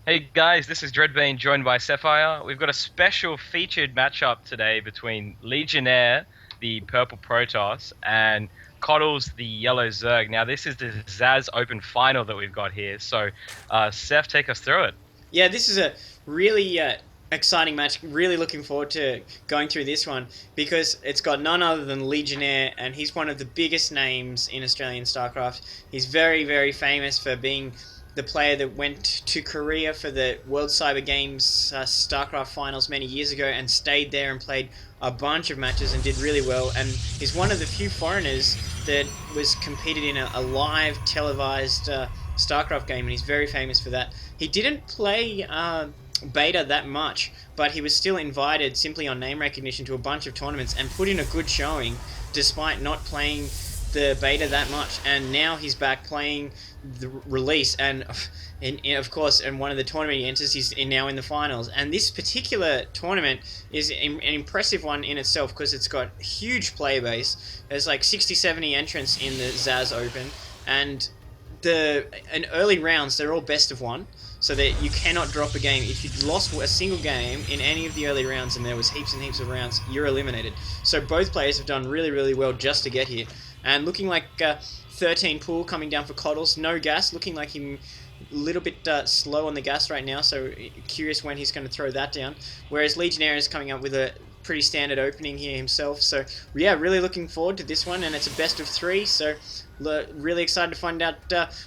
Hey guys, this is Dreadbane joined by Sapphire. We've got a special featured matchup today between Legionnaire, the purple Protoss, and Kotlz, the yellow Zerg. Now, this is the Zaz Open final that we've got here. So, Seth, take us through it. Yeah, this is a really exciting match. Really looking forward to going through this one because it's got none other than Legionnaire, and he's one of the biggest names in Australian StarCraft. He's very, very famous for being the player that went to Korea for the World Cyber Games StarCraft finals many years ago and stayed there and played a bunch of matches and did really well. And he's one of the few foreigners that was competed in a live televised StarCraft game, and he's very famous for that. He didn't play beta that much, but he was still invited simply on name recognition to a bunch of tournaments and put in a good showing despite not playing the beta that much. And now he's back playing the release, and of course, in one of the tournament he enters, he's now in the finals. And this particular tournament is an impressive one in itself because it's got a huge player base. There's like 60, 70 entrants in the Zaz Open, and in early rounds they're all best of one, so that you cannot drop a game. If you lost a single game in any of the early rounds, and there was heaps and heaps of rounds, you're eliminated. So both players have done really, really well just to get here. And looking like 13 pool coming down for Kotlz. No gas, looking like him a little bit slow on the gas right now, so curious when he's going to throw that down. Whereas Legionnaire is coming up with a pretty standard opening here himself. So yeah, really looking forward to this one, and it's a best of three, so really excited to find out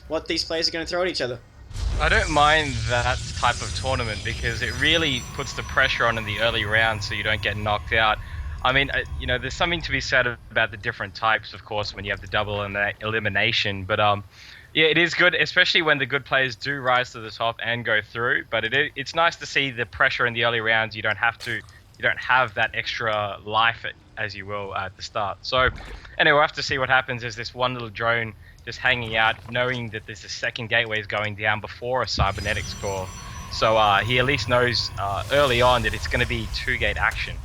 what these players are going to throw at each other. I don't mind that type of tournament because it really puts the pressure on in the early rounds so you don't get knocked out. I mean, there's something to be said about the different types, of course, when you have the double and the elimination. But yeah, it is good, especially when the good players do rise to the top and go through. But it's nice to see the pressure in the early rounds. You don't have that extra life, as you will, at the start. So anyway, we'll have to see what happens. There's this one little drone just hanging out, knowing that there's a second gateway is going down before a cybernetics core. So he at least knows early on that it's going to be two-gate action.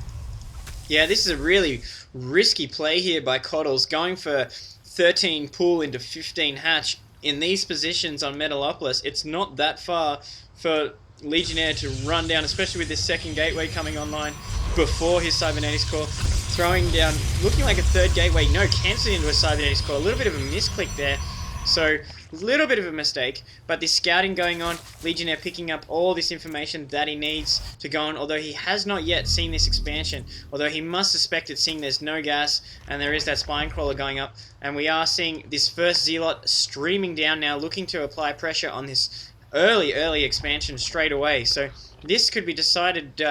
Yeah, this is a really risky play here by Kotlz, going for 13 pool into 15 hatch. In these positions on Metalopolis, it's not that far for Legionnaire to run down, especially with this second gateway coming online before his cybernetics core. Throwing down, looking like a third gateway, no, cancelled into a cybernetics core. A little bit of a misclick there, so a little bit of a mistake, but this scouting going on, Legionnaire picking up all this information that he needs to go on, although he has not yet seen this expansion, although he must suspect it, seeing there's no gas and there is that spine crawler going up, and we are seeing this first Zealot streaming down now, looking to apply pressure on this early expansion straight away. So this could be decided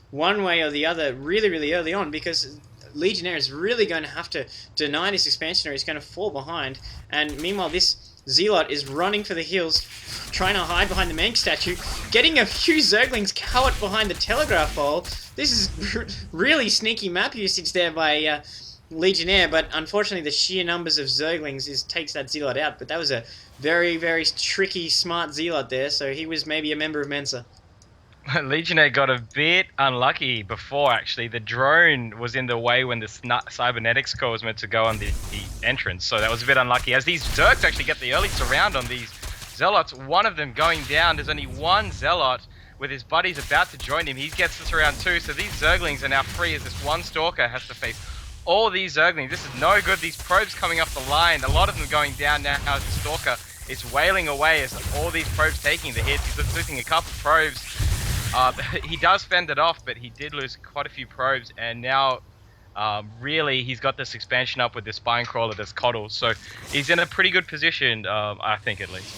one way or the other really, really early on, because Legionnaire is really going to have to deny this expansion or he's going to fall behind. And meanwhile, this Zealot is running for the hills, trying to hide behind the Manx statue, getting a few Zerglings cowed behind the telegraph pole. This is really sneaky map usage there by Legionnaire, but unfortunately the sheer numbers of Zerglings takes that Zealot out. But that was a very, very tricky, smart Zealot there, so he was maybe a member of Mensa. Legionnaire got a bit unlucky before, actually. The drone was in the way when the cybernetics core was meant to go on the entrance, so that was a bit unlucky. As these Zergs actually get the early surround on these Zealots, one of them going down. There's only one Zealot with his buddies about to join him. He gets this around too, so these Zerglings are now free as this one Stalker has to face all these Zerglings. This is no good. These probes coming up the line, a lot of them going down now as the Stalker is wailing away as all these probes taking the hits. He's losing a couple of probes. He does fend it off, but he did lose quite a few probes, and now really he's got this expansion up with this spine crawler that's Kotlz, so he's in a pretty good position, I think, at least.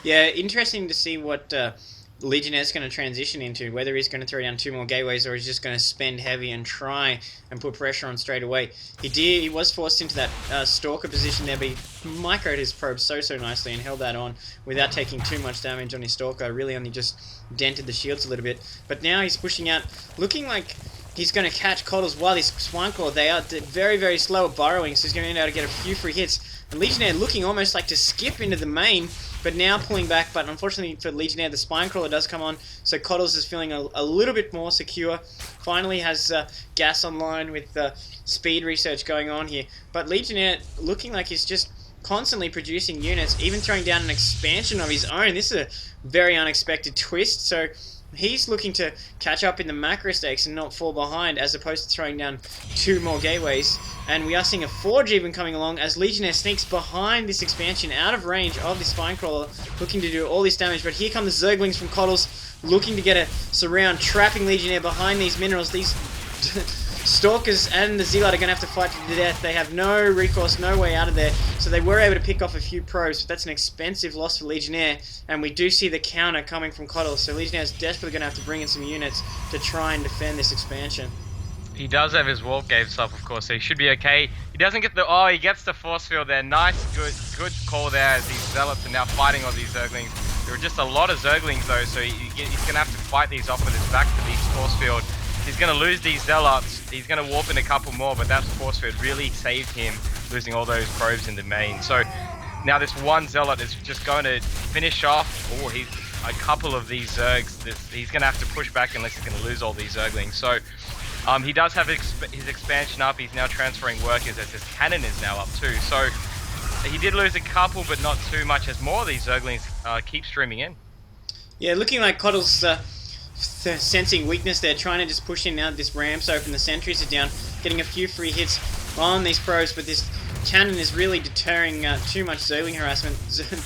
Yeah, interesting to see what Legionnaire's going to transition into, whether he's going to throw down two more gateways or he's just going to spend heavy and try and put pressure on straight away. He was forced into that Stalker position there, but he microed his probe so nicely and held that on without taking too much damage on his Stalker. Really only just dented the shields a little bit. But now he's pushing out, looking like he's going to catch Kotlz while he's Spineclaw. They are very, very slow at burrowing, so he's going to be able to get a few free hits. And Legionnaire looking almost like to skip into the main, but now pulling back. But unfortunately for Legionnaire, the Spinecrawler does come on, so Kotlz is feeling a little bit more secure. Finally has gas online with speed research going on here. But Legionnaire looking like he's just constantly producing units, even throwing down an expansion of his own. This is a very unexpected twist, so he's looking to catch up in the macro stakes and not fall behind, as opposed to throwing down 2 more gateways. And we are seeing a Forge even coming along as Legionnaire sneaks behind this expansion, out of range of this Spinecrawler, looking to do all this damage. But here come the Zerglings from Kotlz, looking to get a surround, trapping Legionnaire behind these minerals. These Stalkers and the Zealot are going to have to fight to the death. They have no recourse, no way out of there. So they were able to pick off a few probes, but that's an expensive loss for Legionnaire. And we do see the counter coming from Kotlz, so Legionnaire is desperately going to have to bring in some units to try and defend this expansion. He does have his warp gates up, of course, so he should be okay. He doesn't get the... Oh, he gets the force field there. Nice, good call there, as these Zealots are now fighting all these Zerglings. There are just a lot of Zerglings, though, so he's going to have to fight these off with his back to these force field. He's going to lose these Zealots. He's going to warp in a couple more, but that force field really saved him, losing all those probes in the main. So now this one Zealot is just going to finish off. Oh, he's a couple of these Zergs. He's going to have to push back unless he's going to lose all these Zerglings. So he does have his expansion up. He's now transferring workers as his cannon is now up too. So he did lose a couple, but not too much, as more of these Zerglings keep streaming in. Yeah, looking like Kotlz sensing weakness there, trying to just push in now. This ramp's open, the sentries are down, getting a few free hits on these probes, but this cannon is really deterring too much Zergling harassment.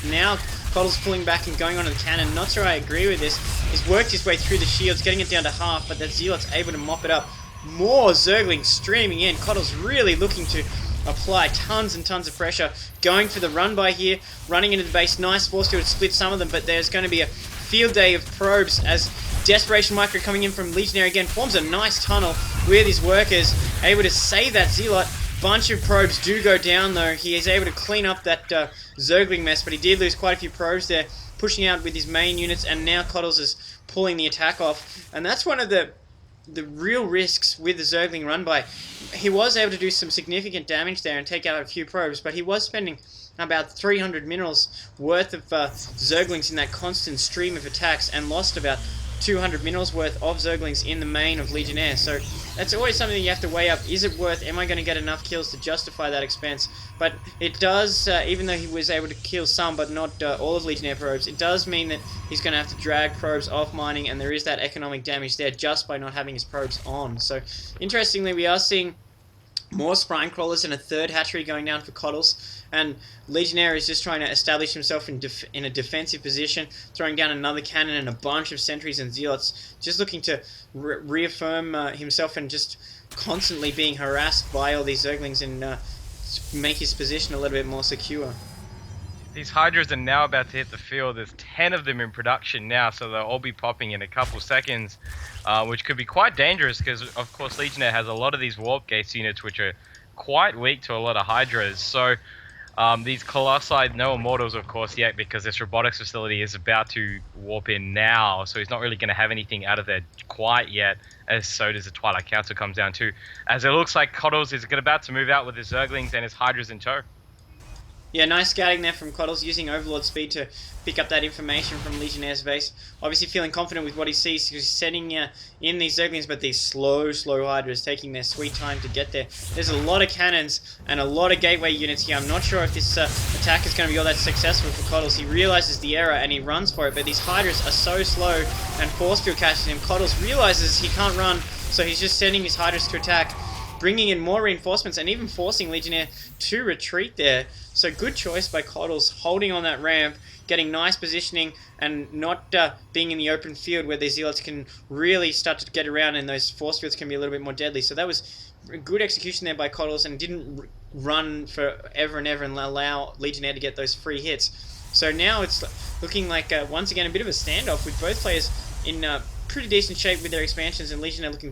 Now Kotlz pulling back and going onto the cannon. Not sure I agree with this. He's worked his way through the shields, getting it down to half, but that Zealot's able to mop it up. More Zerglings streaming in. Kotlz really looking to apply tons and tons of pressure, going for the run by here, running into the base. Nice force field to split some of them, but there's going to be a field day of probes as Desperation Micro coming in from Legionnaire again forms a nice tunnel with his workers, able to save that Zealot. Bunch of probes do go down though. He is able to clean up that Zergling mess, but he did lose quite a few probes there, pushing out with his main units, and now Kotlz is pulling the attack off. And that's one of the real risks with the Zergling run by. He was able to do some significant damage there and take out a few probes, but he was spending about 300 minerals worth of Zerglings in that constant stream of attacks, and lost about 200 minerals worth of Zerglings in the main of Legionnaire. So that's always something you have to weigh up. Is it worth, am I going to get enough kills to justify that expense? But it does, even though he was able to kill some but not all of Legionnaire probes, it does mean that he's going to have to drag probes off mining, and there is that economic damage there just by not having his probes on. So interestingly, we are seeing more spine crawlers and a third hatchery going down for Kotlz, and Legionnaire is just trying to establish himself in a defensive position, throwing down another cannon and a bunch of sentries and zealots, just looking to reaffirm himself, and just constantly being harassed by all these Zerglings, and make his position a little bit more secure. These Hydras are now about to hit the field. There's 10 of them in production now, so they'll all be popping in a couple seconds, which could be quite dangerous because, of course, Legionnaire has a lot of these Warp Gates units which are quite weak to a lot of Hydras. So these Colossi, no Immortals, of course, yet, because this robotics facility is about to warp in now, so he's not really going to have anything out of there quite yet, as so does the Twilight Council comes down too. As it looks like Kotlz is about to move out with his Zerglings and his Hydras in tow. Yeah, nice scouting there from Kotlz, using Overlord speed to pick up that information from Legionnaire's base. Obviously feeling confident with what he sees. He's setting in these Zerglings, but these slow Hydras taking their sweet time to get there. There's a lot of cannons and a lot of gateway units here. I'm not sure if this attack is going to be all that successful for Kotlz. He realizes the error and he runs for it, but these Hydras are so slow, and force field catches him. Kotlz realizes he can't run, so he's just sending his Hydras to attack, bringing in more reinforcements and even forcing Legionnaire to retreat there. So good choice by Kotlz, holding on that ramp, getting nice positioning, and not being in the open field where the Zealots can really start to get around, and those force fields can be a little bit more deadly. So that was a good execution there by Kotlz, and didn't run forever and ever and allow Legionnaire to get those free hits. So now it's looking like, once again, a bit of a standoff with both players in pretty decent shape with their expansions, and Legionnaire looking